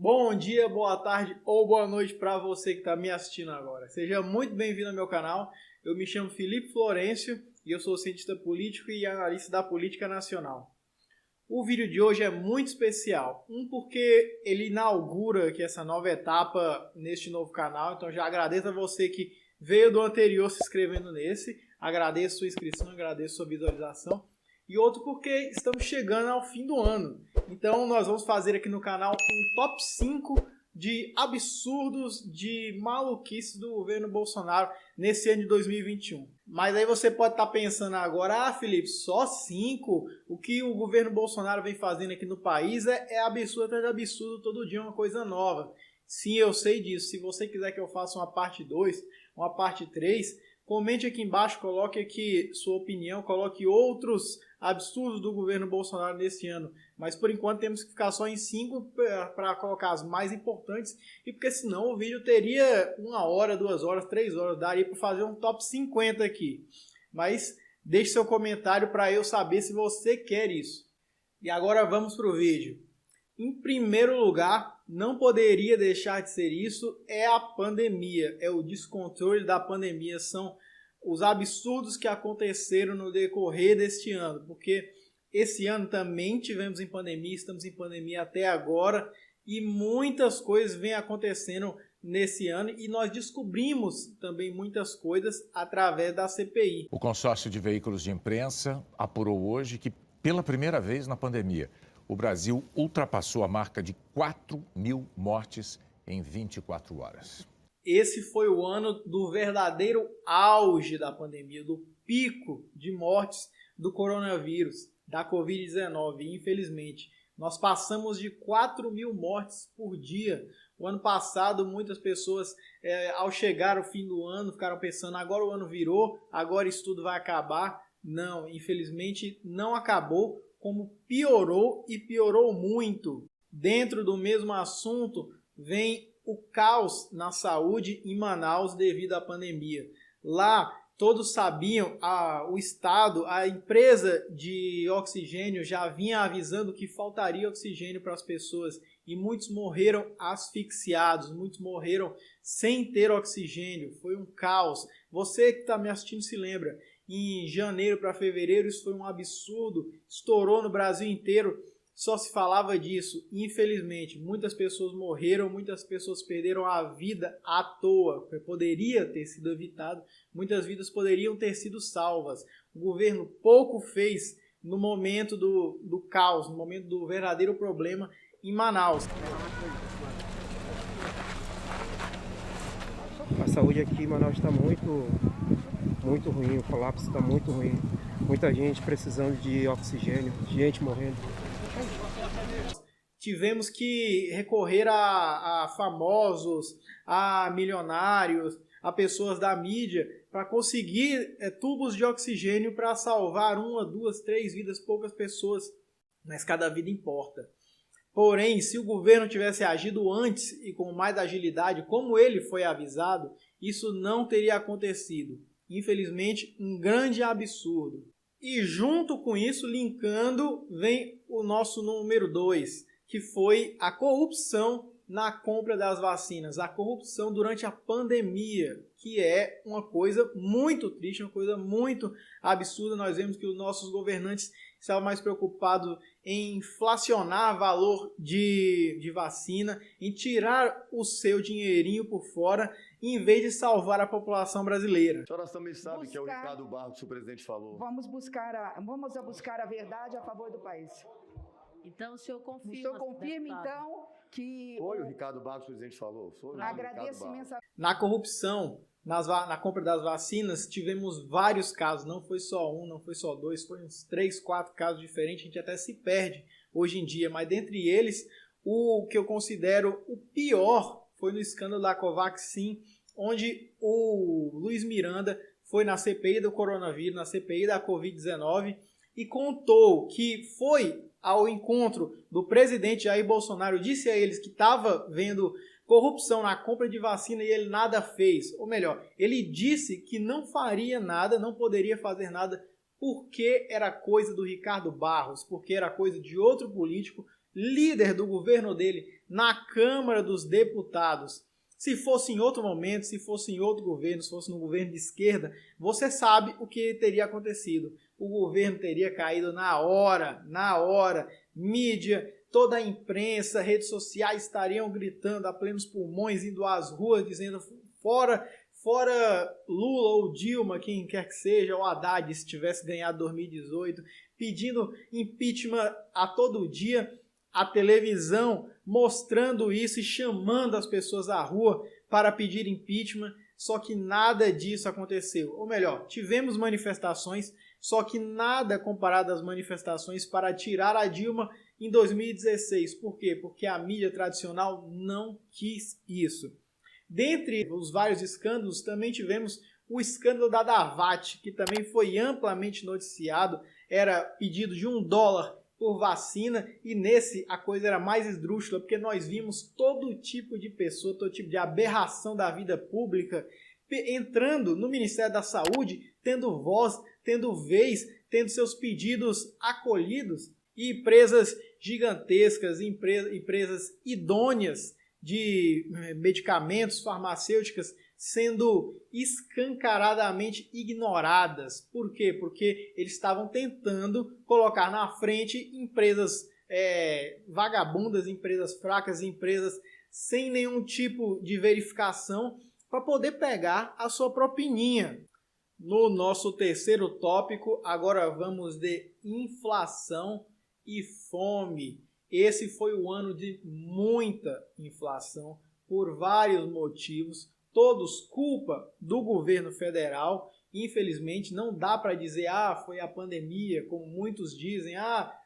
Bom dia, boa tarde ou boa noite para você que está me assistindo agora. Seja muito bem-vindo ao meu canal. Eu me chamo Felipe Florencio e eu sou cientista político e analista da política nacional. O vídeo de hoje é muito especial. Porque ele inaugura aqui essa nova etapa neste novo canal. Então já agradeço a você que veio do anterior se inscrevendo nesse. Agradeço sua inscrição, agradeço sua visualização. E outro porque estamos chegando ao fim do ano. Então nós vamos fazer aqui no canal um top 5 de absurdos, de maluquices do governo Bolsonaro nesse ano de 2021. Mas aí você pode estar pensando agora, Felipe, só 5? O que o governo Bolsonaro vem fazendo aqui no país é absurdo atrás de absurdo, todo dia uma coisa nova. Sim, eu sei disso. Se você quiser que eu faça uma parte 2, uma parte 3, comente aqui embaixo, coloque aqui sua opinião, coloque outros absurdos do governo Bolsonaro nesse ano. Mas por enquanto temos que ficar só em 5 para colocar as mais importantes. E porque senão o vídeo teria 1 hora, 2 horas, 3 horas. Daria para fazer um top 50 aqui. Mas deixe seu comentário para eu saber se você quer isso. E agora vamos para o vídeo. Em primeiro lugar, não poderia deixar de ser isso, é a pandemia. É o descontrole da pandemia. São os absurdos que aconteceram no decorrer deste ano, porque esse ano também tivemos em pandemia, estamos em pandemia até agora, e muitas coisas vêm acontecendo nesse ano, e nós descobrimos também muitas coisas através da CPI. O consórcio de veículos de imprensa apurou hoje que, pela primeira vez na pandemia, o Brasil ultrapassou a marca de 4.000 mortes em 24 horas. Esse foi o ano do verdadeiro auge da pandemia, do pico de mortes do coronavírus, da Covid-19. Infelizmente, nós passamos de 4.000 mortes por dia. O ano passado, muitas pessoas, ao chegar o fim do ano, ficaram pensando, agora o ano virou, agora isso tudo vai acabar. Não, infelizmente não acabou, como piorou e piorou muito. Dentro do mesmo assunto, vem o caos na saúde em Manaus devido à pandemia. Lá, todos sabiam, o Estado, a empresa de oxigênio já vinha avisando que faltaria oxigênio para as pessoas e muitos morreram asfixiados, muitos morreram sem ter oxigênio. Foi um caos. Você que está me assistindo se lembra, em janeiro para fevereiro isso foi um absurdo, estourou no Brasil inteiro. Só se falava disso. Infelizmente, muitas pessoas morreram, muitas pessoas perderam a vida à toa. Poderia ter sido evitado, muitas vidas poderiam ter sido salvas. O governo pouco fez no momento do caos, no momento do verdadeiro problema em Manaus. A saúde aqui em Manaus está muito ruim, o colapso está muito ruim. Muita gente precisando de oxigênio, gente morrendo. Tivemos que recorrer a famosos, a milionários, a pessoas da mídia para conseguir tubos de oxigênio para salvar 1, 2, 3 vidas, poucas pessoas, mas cada vida importa. Porém, se o governo tivesse agido antes e com mais agilidade, como ele foi avisado, isso não teria acontecido. Infelizmente, um grande absurdo. E junto com isso, linkando, vem o nosso número 2, que foi a corrupção na compra das vacinas, a corrupção durante a pandemia, que é uma coisa muito triste, uma coisa muito absurda. Nós vemos que os nossos governantes estavam mais preocupados em inflacionar valor de vacina, em tirar o seu dinheirinho por fora, em vez de salvar a população brasileira. A senhora também sabe que é o Ricardo Barros que o presidente falou. Vamos buscar a verdade a favor do país. Então, o senhor confirma. O senhor confirma, então, que... Foi o Ricardo Barros que o presidente falou? Agradeço imensamente. Na corrupção, na compra das vacinas, tivemos vários casos. Não foi só um, não foi só dois, foi uns 3, 4 casos diferentes. A gente até se perde hoje em dia. Mas dentre eles, o que eu considero o pior foi no escândalo da Covaxin, onde o Luiz Miranda foi na CPI do coronavírus, na CPI da Covid-19, e contou que foi ao encontro do presidente Jair Bolsonaro, disse a eles que estava vendo corrupção na compra de vacina e ele nada fez. Ou melhor, ele disse que não faria nada, não poderia fazer nada porque era coisa do Ricardo Barros, porque era coisa de outro político líder do governo dele na Câmara dos Deputados. Se fosse em outro momento, se fosse em outro governo, se fosse no governo de esquerda, você sabe o que teria acontecido. O governo teria caído na hora. Mídia, toda a imprensa, redes sociais estariam gritando a plenos pulmões, indo às ruas, dizendo fora Lula ou Dilma, quem quer que seja, ou Haddad, se tivesse ganhado 2018, pedindo impeachment a todo dia, a televisão mostrando isso e chamando as pessoas à rua para pedir impeachment, só que nada disso aconteceu. Ou melhor, tivemos manifestações, só que nada comparado às manifestações para tirar a Dilma em 2016. Por quê? Porque a mídia tradicional não quis isso. Dentre os vários escândalos, também tivemos o escândalo da Davatt, que também foi amplamente noticiado. Era pedido de $1 por vacina, e nesse a coisa era mais esdrúxula, porque nós vimos todo tipo de pessoa, todo tipo de aberração da vida pública entrando no Ministério da Saúde, tendo voz, tendo vez, tendo seus pedidos acolhidos, e empresas gigantescas, empresas idôneas de medicamentos, farmacêuticas, sendo escancaradamente ignoradas. Por quê? Porque eles estavam tentando colocar na frente empresas vagabundas, empresas fracas, empresas sem nenhum tipo de verificação para poder pegar a sua propininha. No nosso terceiro tópico, agora vamos de inflação e fome. Esse foi o ano de muita inflação por vários motivos, todos culpa do governo federal. Infelizmente, não dá para dizer, foi a pandemia, como muitos dizem,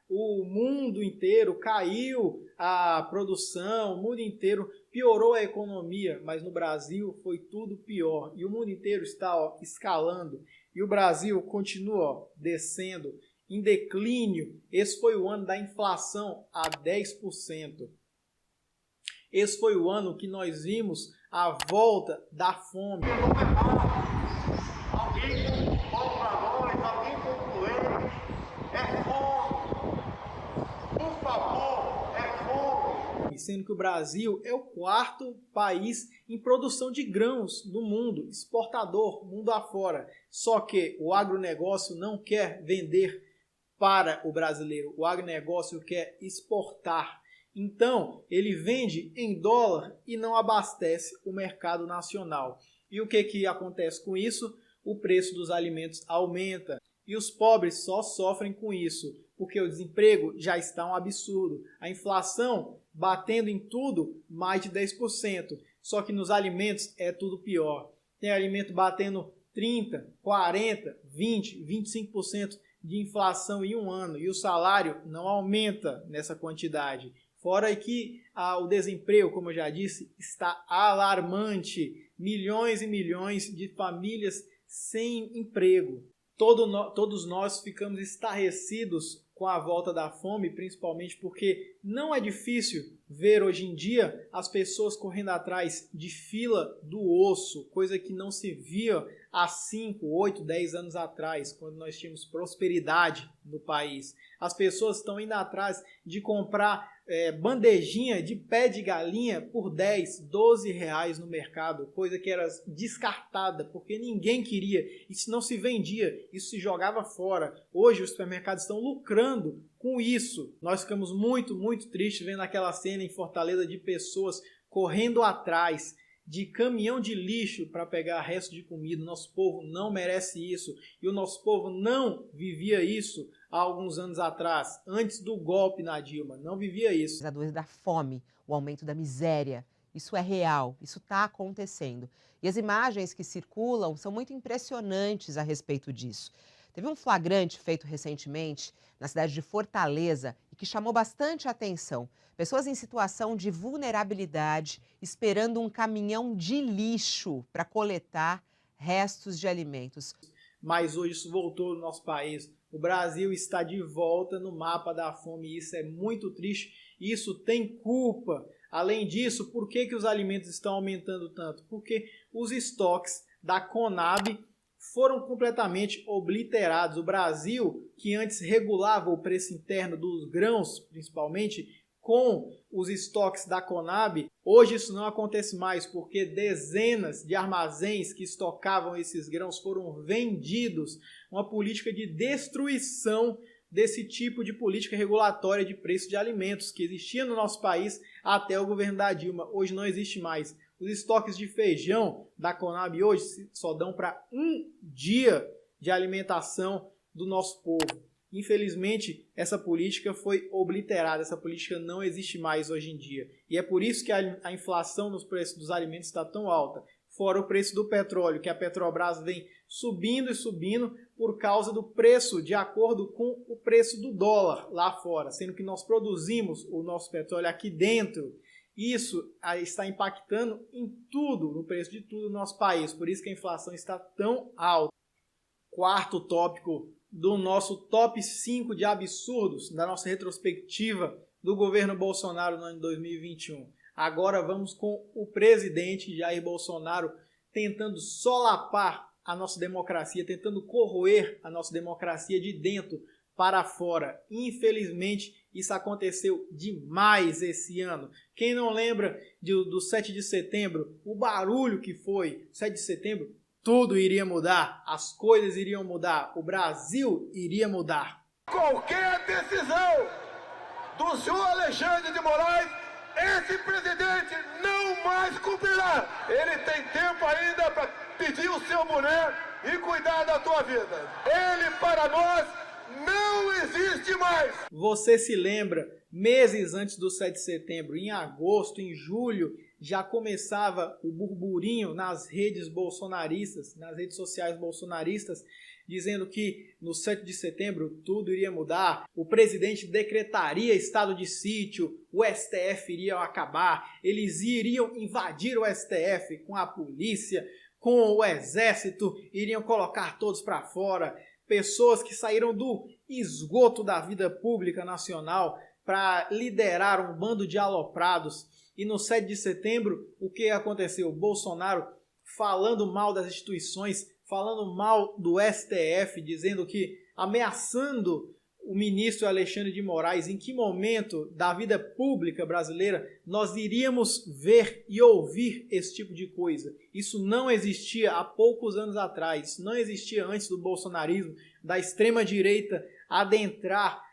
o mundo inteiro caiu a produção, o mundo inteiro piorou a economia, mas no Brasil foi tudo pior. E o mundo inteiro está escalando, e o Brasil continua descendo, em declínio. Esse foi o ano da inflação a 10%. Esse foi o ano que nós vimos a volta da fome. Alguém compra nós, alguém concluir, é fome. Por favor, é fome. Sendo que o Brasil é o quarto país em produção de grãos no mundo, exportador, mundo afora. Só que o agronegócio não quer vender para o brasileiro, o agronegócio quer exportar. Então, ele vende em dólar e não abastece o mercado nacional. E o que acontece com isso? O preço dos alimentos aumenta. E os pobres só sofrem com isso, porque o desemprego já está um absurdo. A inflação batendo em tudo, mais de 10%. Só que nos alimentos é tudo pior. Tem alimento batendo 30%, 40%, 20%, 25% de inflação em um ano. E o salário não aumenta nessa quantidade. Fora que o desemprego, como eu já disse, está alarmante. Milhões e milhões de famílias sem emprego. Todos nós ficamos estarrecidos com a volta da fome, principalmente porque não é difícil ver hoje em dia as pessoas correndo atrás de fila do osso, coisa que não se via há 5, 8, 10 anos atrás, quando nós tínhamos prosperidade no país. As pessoas estão indo atrás de comprar bandejinha de pé de galinha por 10, 12 reais no mercado, coisa que era descartada, porque ninguém queria, isso não se vendia, isso se jogava fora. Hoje os supermercados estão lucrando com isso. Nós ficamos muito, muito tristes vendo aquela cena em Fortaleza de pessoas correndo atrás de caminhão de lixo para pegar resto de comida. O nosso povo não merece isso, e o nosso povo não vivia isso há alguns anos atrás, antes do golpe na Dilma, não vivia isso. A doença da fome, o aumento da miséria, isso é real, isso está acontecendo. E as imagens que circulam são muito impressionantes a respeito disso. Teve um flagrante feito recentemente na cidade de Fortaleza e que chamou bastante atenção. Pessoas em situação de vulnerabilidade esperando um caminhão de lixo para coletar restos de alimentos. Mas hoje isso voltou no nosso país. O Brasil está de volta no mapa da fome e isso é muito triste. Isso tem culpa. Além disso, por que os alimentos estão aumentando tanto? Porque os estoques da Conab foram completamente obliterados. O Brasil, que antes regulava o preço interno dos grãos, principalmente, com os estoques da Conab. Hoje isso não acontece mais, porque dezenas de armazéns que estocavam esses grãos foram vendidos. Uma política de destruição desse tipo de política regulatória de preço de alimentos que existia no nosso país até o governo da Dilma. Hoje não existe mais. Os estoques de feijão da Conab hoje só dão para um dia de alimentação do nosso povo. Infelizmente, essa política foi obliterada, essa política não existe mais hoje em dia. E é por isso que a inflação nos preços dos alimentos está tão alta. Fora o preço do petróleo, que a Petrobras vem subindo e subindo por causa do preço de acordo com o preço do dólar lá fora, sendo que nós produzimos o nosso petróleo aqui dentro. Isso está impactando em tudo, no preço de tudo no nosso país, por isso que a inflação está tão alta. Quarto tópico do nosso top 5 de absurdos, da nossa retrospectiva do governo Bolsonaro no ano de 2021. Agora vamos com o presidente Jair Bolsonaro tentando solapar a nossa democracia, tentando corroer a nossa democracia de dentro para fora. Infelizmente, isso aconteceu demais esse ano. Quem não lembra do 7 de setembro, o barulho que foi 7 de setembro, tudo iria mudar, as coisas iriam mudar, o Brasil iria mudar. Qualquer decisão do senhor Alexandre de Moraes, esse presidente não mais cumprirá. Ele tem tempo ainda para pedir o seu boné e cuidar da tua vida. Ele, para nós, não existe mais. Você se lembra, meses antes do 7 de setembro, em agosto, em julho, já começava o burburinho nas redes bolsonaristas, nas redes sociais bolsonaristas, dizendo que no 7 de setembro tudo iria mudar, o presidente decretaria estado de sítio, o STF iria acabar, eles iriam invadir o STF com a polícia, com o exército, iriam colocar todos para fora, pessoas que saíram do esgoto da vida pública nacional para liderar um bando de aloprados. E no 7 de setembro, o que aconteceu? Bolsonaro falando mal das instituições, falando mal do STF, dizendo que, ameaçando o ministro Alexandre de Moraes, em que momento da vida pública brasileira nós iríamos ver e ouvir esse tipo de coisa. Isso não existia há poucos anos atrás, não existia antes do bolsonarismo, da extrema-direita adentrar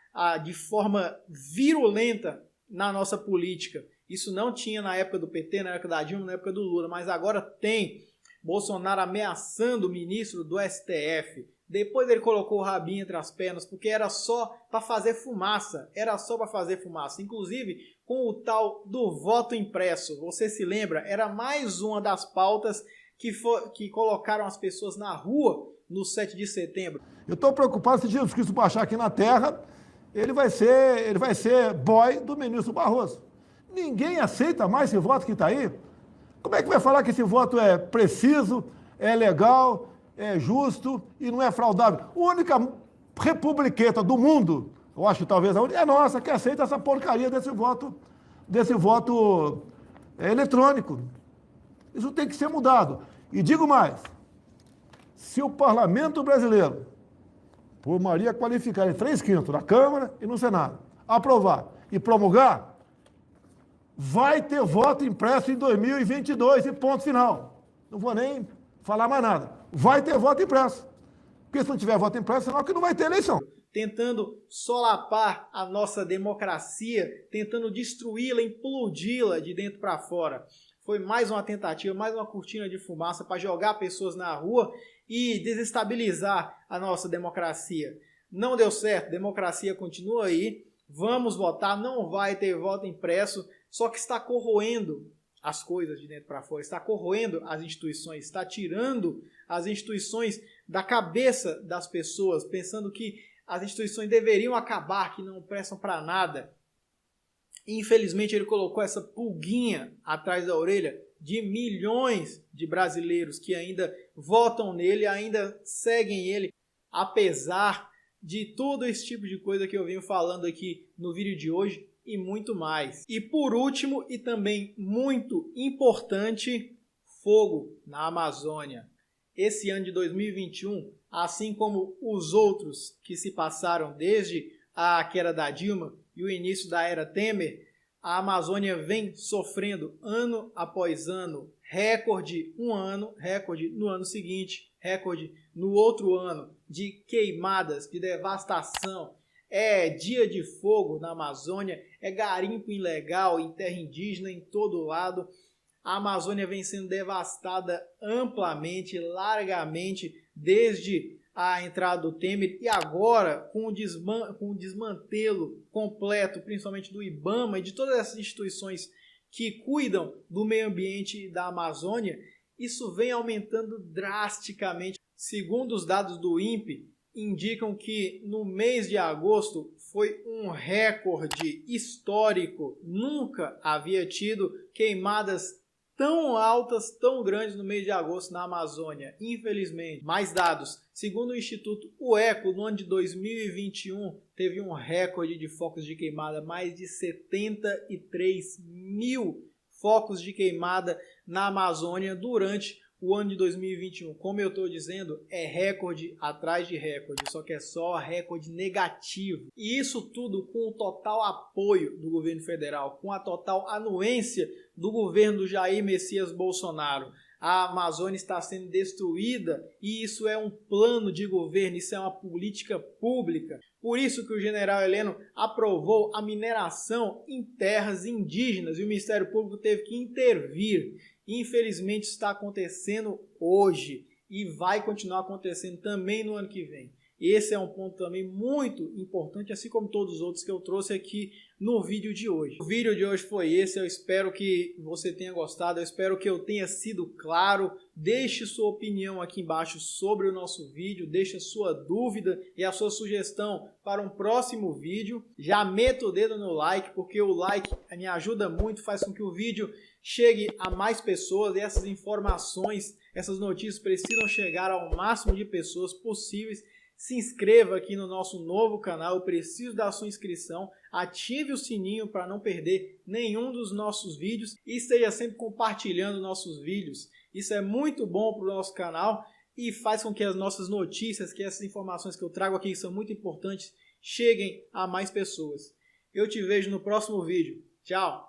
de forma virulenta na nossa política. Isso não tinha na época do PT, na época da Dilma, na época do Lula, mas agora tem. Bolsonaro ameaçando o ministro do STF. Depois ele colocou o rabinho entre as pernas, porque era só para fazer fumaça. Era só para fazer fumaça. Inclusive, com o tal do voto impresso. Você se lembra? Era mais uma das pautas que colocaram as pessoas na rua no 7 de setembro. Eu estou preocupado se Jesus Cristo baixar aqui na Terra, ele vai ser boy do ministro Barroso. Ninguém aceita mais esse voto que está aí. Como é que vai falar que esse voto é preciso, é legal, é justo e não é fraudável? A única republiqueta do mundo, eu acho que talvez a única, é nossa, que aceita essa porcaria desse voto eletrônico. Isso tem que ser mudado. E digo mais, se o parlamento brasileiro, por maioria qualificada em 3/5 na Câmara e no Senado, aprovar e promulgar, vai ter voto impresso em 2022 e ponto final. Não vou nem falar mais nada. Vai ter voto impresso. Porque se não tiver voto impresso, senão que não vai ter eleição. Tentando solapar a nossa democracia, tentando destruí-la, implodi-la de dentro para fora. Foi mais uma tentativa, mais uma cortina de fumaça para jogar pessoas na rua e desestabilizar a nossa democracia. Não deu certo, a democracia continua aí, vamos votar, não vai ter voto impresso, só que está corroendo as coisas de dentro para fora, está corroendo as instituições, está tirando as instituições da cabeça das pessoas, pensando que as instituições deveriam acabar, que não prestam para nada. Infelizmente, ele colocou essa pulguinha atrás da orelha de milhões de brasileiros que ainda votam nele, ainda seguem ele, apesar de todo esse tipo de coisa que eu venho falando aqui no vídeo de hoje e muito mais. E por último, e também muito importante, fogo na Amazônia. Esse ano de 2021, assim como os outros que se passaram desde a queda da Dilma e o início da era Temer, A Amazônia vem sofrendo ano após ano, recorde um ano, recorde no ano seguinte, recorde no outro ano, de queimadas, de devastação. É dia de fogo na Amazônia, é garimpo ilegal em terra indígena em todo lado. A Amazônia vem sendo devastada amplamente, largamente, desde a entrada do Temer e agora com o desmantelo completo, principalmente do IBAMA e de todas essas instituições que cuidam do meio ambiente da Amazônia, isso vem aumentando drasticamente. Segundo os dados do INPE, indicam que no mês de agosto foi um recorde histórico. Nunca havia tido queimadas tão altas, tão grandes no mês de agosto na Amazônia, infelizmente. Mais dados. Segundo o Instituto UECO, no ano de 2021, teve um recorde de focos de queimada, mais de 73 mil focos de queimada na Amazônia durante o ano de 2021. Como eu estou dizendo, é recorde atrás de recorde, só que é só recorde negativo. E isso tudo com o total apoio do governo federal, com a total anuência do governo do Jair Messias Bolsonaro. A Amazônia está sendo destruída e isso é um plano de governo, isso é uma política pública. Por isso que o general Heleno aprovou a mineração em terras indígenas e o Ministério Público teve que intervir. Infelizmente está acontecendo hoje e vai continuar acontecendo também no ano que vem. Esse é um ponto também muito importante, assim como todos os outros que eu trouxe aqui no vídeo de hoje. O vídeo de hoje foi esse, eu espero que você tenha gostado, eu espero que eu tenha sido claro. Deixe sua opinião aqui embaixo sobre o nosso vídeo, deixe a sua dúvida e a sua sugestão para um próximo vídeo. Já meta o dedo no like, porque o like me ajuda muito, faz com que o vídeo chegue a mais pessoas e essas informações, essas notícias precisam chegar ao máximo de pessoas possíveis. Se inscreva aqui no nosso novo canal, eu preciso da sua inscrição, ative o sininho para não perder nenhum dos nossos vídeos e esteja sempre compartilhando nossos vídeos. Isso é muito bom para o nosso canal e faz com que as nossas notícias, que essas informações que eu trago aqui que são muito importantes, cheguem a mais pessoas. Eu te vejo no próximo vídeo. Tchau!